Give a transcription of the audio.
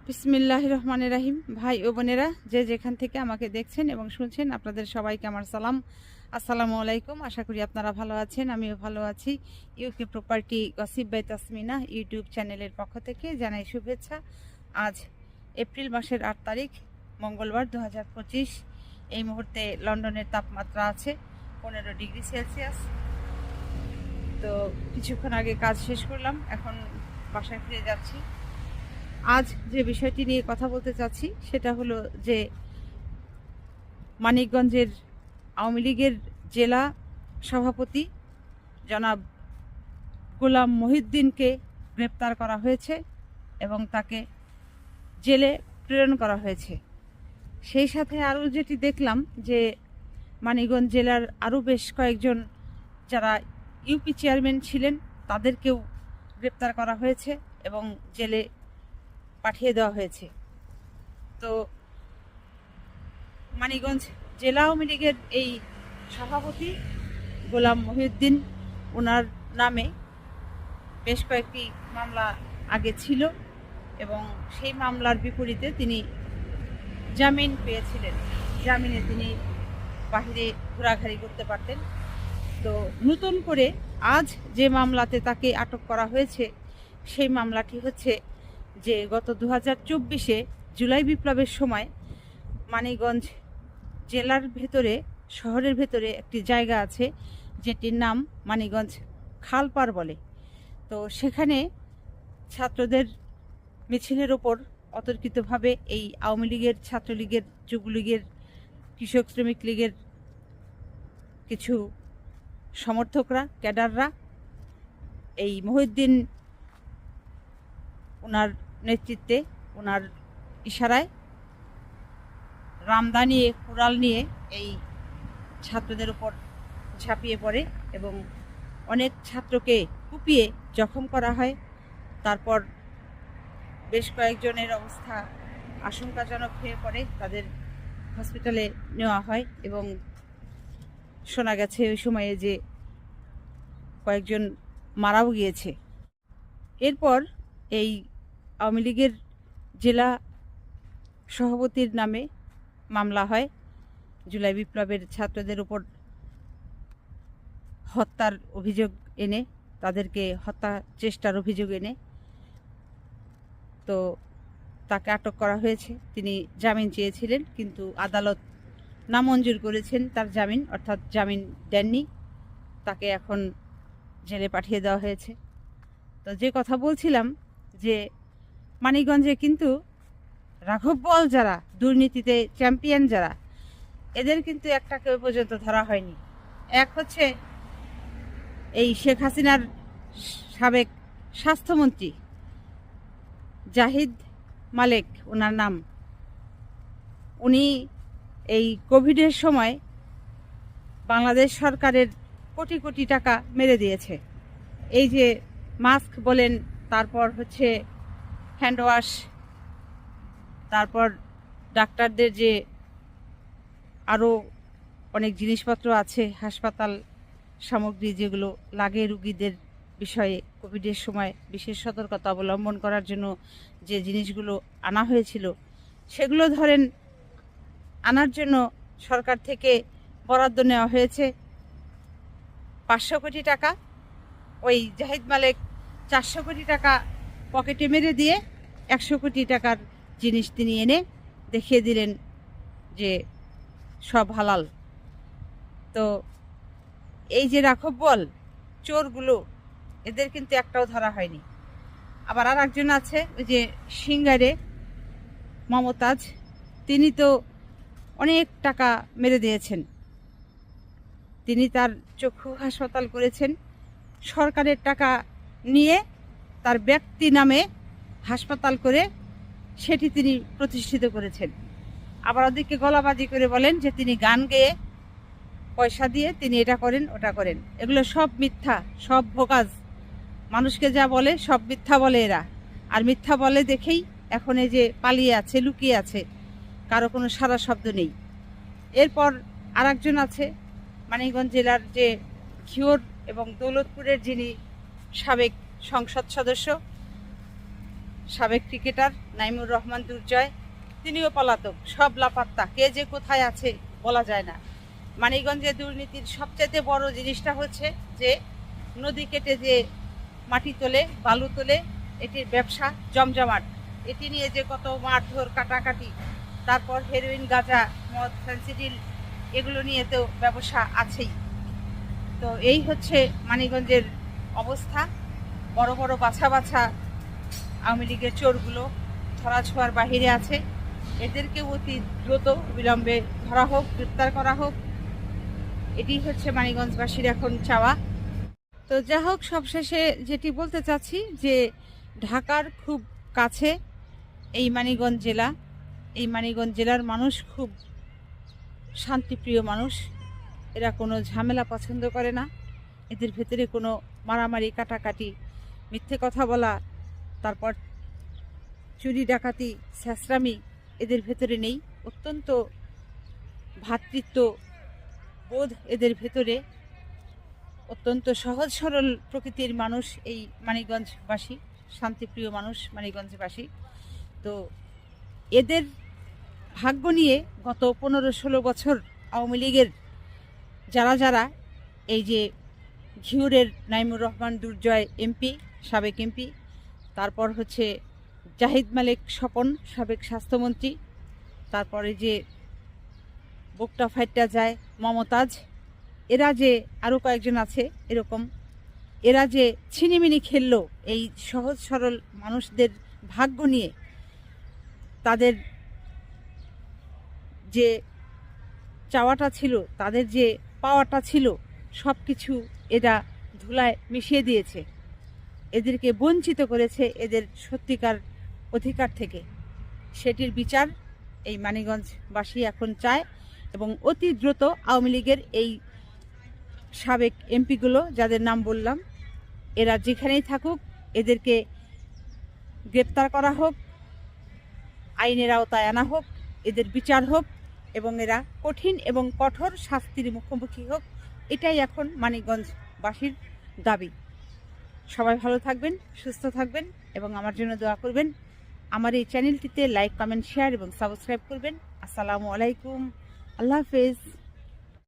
বিসমিল্লাহির রহমানির রহিম। ভাই ও বোনেরা, যে যেখান থেকে আমাকে দেখছেন এবং শুনছেন, আপনাদের সবাইকে আমার সালাম। আসসালামু আলাইকুম। আশা করি আপনারা ভালো আছেন, আমিও ভালো আছি। UK property gossip by Tasmina YouTube চ্যানেলের পক্ষ থেকে জানাই শুভেচ্ছা। আজ এপ্রিল মাসের 8 তারিখ মঙ্গলবার 2025। এই মুহূর্তে লন্ডনের তাপমাত্রা আছে 15 ডিগ্রি সেলসিয়াস। তো কিছুক্ষণ আগে কাজ শেষ করলাম, এখন বাসায় ফিরে যাচ্ছি। আজ যে বিষয়টি নিয়ে কথা বলতে চাচ্ছি সেটা হলো যে মানিকগঞ্জের আওয়ামী লীগের জেলা সভাপতি জনাব গোলাম মহিউদ্দিনকে গ্রেপ্তার করা হয়েছে এবং তাকে জেলে প্রেরণ করা হয়েছে। সেই সাথে আরও যেটি দেখলাম যে মানিকগঞ্জ জেলার আরও বেশ কয়েকজন যারা ইউপি চেয়ারম্যান ছিলেন তাদেরকেও গ্রেপ্তার করা হয়েছে এবং জেলে পাঠিয়ে দেওয়া হয়েছে। তো মানিকগঞ্জ জেলা আওয়ামী লীগের এই সভাপতি গোলাম মহিউদ্দিন, ওনার নামে বেশ কয়েকটি মামলা আগে ছিল এবং সেই মামলার বিপরীতে তিনি জামিন পেয়েছিলেন। জামিনে তিনি বাহিরে ঘোরাঘুরি করতে পারতেন। তো নতুন করে আজ যে মামলাতে তাকে আটক করা হয়েছে সেই মামলাটি হচ্ছে যে গত 2024-এ জুলাই বিপ্লবের সময় মানিকগঞ্জ জেলার ভেতরে, শহরের ভেতরে একটি জায়গা আছে যেটির নাম মানিকগঞ্জ খালপাড় বলে। তো সেখানে ছাত্রদের মিছিলের ওপর অতর্কিতভাবে এই আওয়ামী লীগের, ছাত্রলীগের, যুবলীগের, কৃষক শ্রমিক লীগের কিছু সমর্থকরা, ক্যাডাররা এই মহিউদ্দিন ওনার নেতৃত্বে, ওনার ইশারায় রামদা নিয়ে, কুড়াল নিয়ে এই ছাত্রদের উপর ঝাঁপিয়ে পড়ে এবং অনেক ছাত্রকে কুপিয়ে জখম করা হয়। তারপর বেশ কয়েকজনের অবস্থা আশঙ্কাজনক হয়ে পড়ে, তাদের হসপিটালে নেওয়া হয় এবং শোনা গেছে ওই সময়ে যে কয়েকজন মারাও গিয়েছে। এরপর এই আওয়ামী লীগের জেলা সভাপতির নামে মামলা হয় জুলাই বিপ্লবের ছাত্রদের উপর হত্যার অভিযোগ এনে, তাদেরকে হত্যা চেষ্টার অভিযোগ এনে। তো তাকে আটক করা হয়েছে। তিনি জামিন চেয়েছিলেন কিন্তু আদালত নামঞ্জুর করেছেন তার জামিন, অর্থাৎ জামিন দেননি। তাকে এখন জেলে পাঠিয়ে দেওয়া হয়েছে। তো যে কথা বলছিলাম যে মানিকগঞ্জে কিন্তু রাঘব বোয়াল যারা, দুর্নীতিতে চ্যাম্পিয়ন যারা, এদের কিন্তু একটা কেউ পর্যন্ত ধরা হয়নি। এক হচ্ছে এই শেখ হাসিনার সাবেক স্বাস্থ্যমন্ত্রী জাহিদ মালেক, ওনার নাম। উনি এই কোভিডের সময় বাংলাদেশ সরকারের কোটি কোটি টাকা মেরে দিয়েছে। এই যে মাস্ক বলেন, তারপর হচ্ছে হ্যান্ড ওয়াশ, তারপর ডাক্তারদের যে আরও অনেক জিনিসপত্র আছে, হাসপাতাল সামগ্রী যেগুলো লাগে রুগীদের বিষয়ে কোভিডের সময় বিশেষ সতর্কতা অবলম্বন করার জন্য যে জিনিসগুলো আনা হয়েছিল, সেগুলো ধরেন আনার জন্য সরকার থেকে বরাদ্দ নেওয়া হয়েছে 500 কোটি টাকা। ওই জাহিদ মালেক 400 কোটি টাকা পকেটে মেরে দিয়ে 100 কোটি টাকার জিনিস তিনি এনে দেখিয়ে দিলেন যে সব হালাল। তো এই যে রাঘব বোয়াল চোরগুলো, এদের কিন্তু একটাও ধরা হয়নি। আবার আর একজন আছে ওই যে সিঙ্গারে মমতাজ, তিনি তো অনেক টাকা মেরে দিয়েছেন। তিনি তার চক্ষু হাসপাতাল করেছেন, সরকারের টাকা নিয়ে তার ব্যক্তি নামে হাসপাতাল করে সেটি তিনি প্রতিষ্ঠিত করেছেন। আবার ওদিকে গলাবাজি করে বলেন যে তিনি গান গেয়ে পয়সা দিয়ে তিনি এটা করেন, ওটা করেন। এগুলো সব মিথ্যা, সব ভোগাজ। মানুষকে যা বলে সব মিথ্যা বলে এরা। আর মিথ্যা বলে দেখেই এখন এই যে পালিয়ে আছে, লুকিয়ে আছে, কারো কোনো সারা শব্দ নেই। এরপর আর একজন আছে মানিকগঞ্জ জেলার যে ঘিওর এবং দৌলতপুরের যিনি সাবেক সংসদ সদস্য সাবেক ক্রিকেটার নাইমুর রহমান দুর্জয়, তিনিও পলাতক, সব লাপাত্তা, কে যে কোথায় আছে বলা যায় না। মানিকগঞ্জে দুর্নীতির সবচেয়ে বড় জিনিসটা হচ্ছে যে নদী কেটে যে মাটি তোলে, বালু তোলে, এটির ব্যবসা জমজমাট। এটি নিয়ে যে কত মারধর, কাটাকাটি, তারপর হেরোইন, গাঁজা, মদ, ফেন্সিডিল, এগুলো নিয়ে তো ব্যবসা আছেই। তো এই হচ্ছে মানিকগঞ্জের অবস্থা। বড় বড় বাছা বাছা আওয়ামী লীগের চোরগুলো ধরাছোঁয়ার বাহিরে আছে। এদেরকে অতি দ্রুত বিলম্বে ধরা হোক, গ্রেপ্তার করা হোক, এটি হচ্ছে মানিকগঞ্জবাসীর এখন চাওয়া। তো যা হোক, সবশেষে যেটি বলতে চাচ্ছি যে ঢাকার খুব কাছে এই মানিকগঞ্জ জেলা। এই মানিকগঞ্জ জেলার মানুষ খুব শান্তিপ্রিয় মানুষ। এরা কোনো ঝামেলা পছন্দ করে না। এদের ভেতরে কোনো মারামারি, কাটাকাটি, মিথ্যে কথা বলা, তারপর চুরি ডাকাতি, ছ্যাঁচড়ামি এদের ভেতরে নেই। অত্যন্ত ভ্রাতৃত্ব বোধ এদের ভেতরে। অত্যন্ত সহজ সরল প্রকৃতির মানুষ এই মানিকগঞ্জবাসী, শান্তিপ্রিয় মানুষ মানিকগঞ্জবাসী। তো এদের ভাগ্য নিয়ে গত 15-16 বছর আওয়ামী লীগের যারা যারা, এই যে ঘিউরের নাইমুর রহমান দুর্জয় এমপি, সাবেক এমপি, তারপর হচ্ছে জাহিদ মালিক স্বপন, সাবেক স্বাস্থ্যমন্ত্রী, তারপরে যে বুকটা ফাইটটা যায় মমতাজ, এরা যে আরও কয়েকজন আছে এরকম, এরা যে ছিনিমিনি খেললো এই সহজ সরল মানুষদের ভাগ্য নিয়ে, তাদের যে চাওয়াটা ছিল, তাদের যে পাওয়াটা ছিল, সব কিছু এরা ধুলায় মিশিয়ে দিয়েছে। এদেরকে বঞ্চিত করেছে এদের সত্যিকার অধিকার থেকে। সেটির বিচার এই মানিকগঞ্জবাসী এখন চায়, এবং অতি দ্রুত আওয়ামী লীগের এই সাবেক এমপিগুলো যাদের নাম বললাম, এরা যেখানেই থাকুক এদেরকে গ্রেপ্তার করা হোক, আইনের আওতায় আনা হোক, এদের বিচার হোক, এবং এরা কঠিন এবং কঠোর শাস্তির মুখোমুখি হোক। এটাই এখন মানিকগঞ্জবাসীর দাবি। সবাই ভালো থাকবেন, সুস্থ থাকবেন এবং আমার জন্য দোয়া করবেন। আমার এই চ্যানেলটিতে লাইক, কমেন্ট, শেয়ার এবং সাবস্ক্রাইব করবেন। আসসালামু আলাইকুম, আল্লাহ হাফেজ।